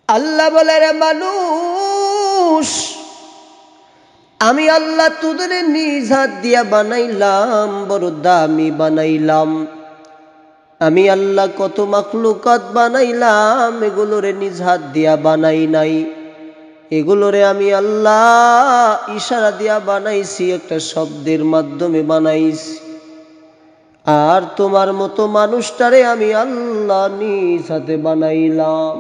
আল্লাহ বলে, রে মানুষ, আমি আল্লাহ তোদের নিজ হাত দিয়া বানাইলাম, বড় দামি বানাইলাম। আমি আল্লাহ কত মাখলুকাত বানাইলাম, এগুলোরে নিজ হাত দিয়া বানাই নাই। এগুলোরে আমি আল্লাহ ইশারা দিয়া বানাইছি, একটা শব্দের মাধ্যমে বানাইছি। আর তোমার মতো মানুষটারে আমি আল্লাহ নিজ হাতে বানাইলাম।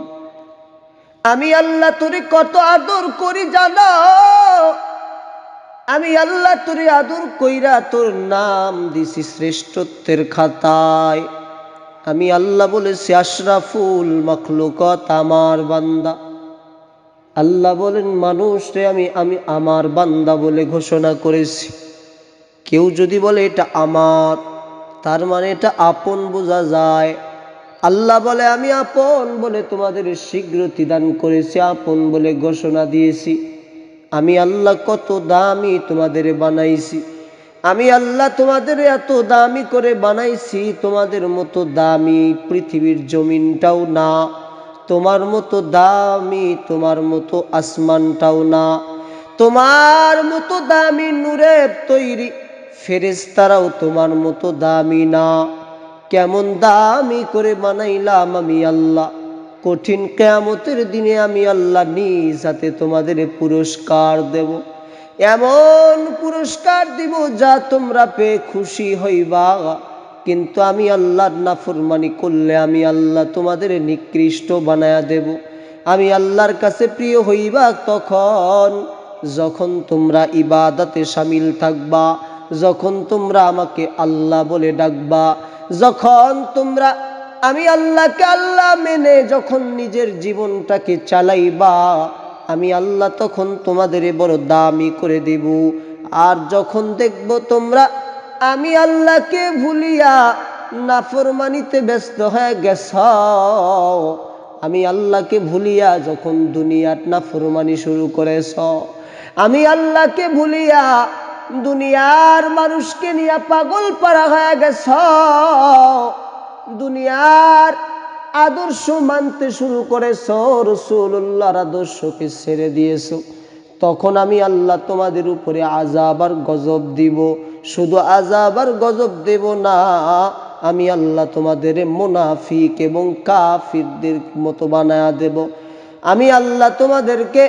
আমি আল্লাহ তোরে কত আদর করি জানো? আমি আল্লাহ তোরে আদর কইরা তোর নাম দিছি শ্রেষ্ঠত্বের খাতায়। আমি আল্লাহ বলেছি আশরাফুল মাখলুকাত আমার বান্দা। আল্লাহ বলেন, মানুষ রে আমি আমার বান্দা বলে ঘোষণা করেছি। কেউ যদি বলে এটা আমার, তার মানে এটা আপন বোঝা যায়। আল্লাহ বলে, আমি আপন বলে তোমাদের স্বীকৃতি দান করেছি, আপন বলে ঘোষণা দিয়েছি। আমি আল্লাহ কত দামি তোমাদের বানাইছি। আমি আল্লাহ তোমাদের এত দামি করে বানাইছি, তোমাদের মতো দামি পৃথিবীর জমিনটাও না, তোমার মতো দামি তোমার মতো আসমানটাও না, তোমার মতো দামি নূরে তৈরি ফেরেশতারাও তোমার মতো দামি না। কেমন দামি করে বানাইলাম আমি আল্লাহ। কঠিন কিয়ামতের দিনে আমি আল্লাহ নিজ হাতে তোমাদের পুরস্কার দেব। এমন পুরস্কার দিব যা তোমরা পেয়ে খুশি হইবা। কিন্তু আমি আল্লাহর নাফরমানি করলে আমি আল্লাহ তোমাদের নিকৃষ্ট বানায়া দেব। আমি আল্লাহর কাছে প্রিয় হইবা তখন যখন তোমরা ইবাদতে শামিল থাকবা, যখন তোমরা আমাকে আল্লাহ বলে ডাকবা, যখন তোমরা আমি আল্লাহকে আল্লাহ মেনে যখন নিজের জীবনটাকে চালাইবা, আমি আল্লাহ তখন তোমাদের বড় দামি করে দেব। আর যখন দেখব তোমরা আমি আল্লাহকে ভুলিয়া নাফরমানিতে ব্যস্ত হয়ে গেছ, আমি আল্লাহকে ভুলিয়া যখন দুনিয়ার নাফরমানি শুরু করেছ, আমি আল্লাহকে ভুলিয়া দুনিয়ার মানুষকে নিয়ে পাগল পারা হয়ে গেছ, দুনিয়ার আদর্শ মানতে শুরু করেছ, রাসূলুল্লাহর আদর্শকে ছেড়ে দিয়েছ, তখন আমি আল্লাহ তোমাদের উপরে আযাব আর গজব দিব। শুধু আযাব আর গজব দেব না, আমি আল্লাহ তোমাদের মুনাফিক এবং কাফিরদের মতো বানায়া দেব। আমি আল্লাহ তোমাদেরকে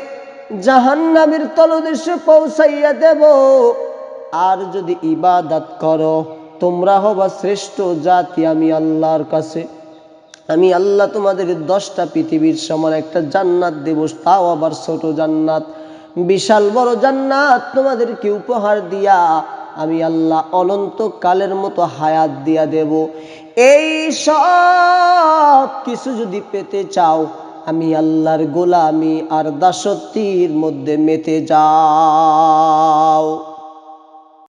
জাহান্নামের তলদেশে পৌঁছাইয়া দেব। আর যদি ইবাদত করো, তোমরা হবা শ্রেষ্ঠ জাতি আমি আল্লাহর কাছে। আমি আল্লাহ তোমাদের 10টা পৃথিবীর সমান একটা জান্নাত দেব, তাও আবার ছোট জান্নাত। বিশাল বড় জান্নাত তোমাদেরকে উপহার দিয়া আমি আল্লাহ অনন্ত কালের মতো হায়াত দিয়া দেব। এই সব কিছু যদি পেতে চাও, আমি আল্লাহর গোলামি আর দাসত্বের মধ্যে মেতে যাও।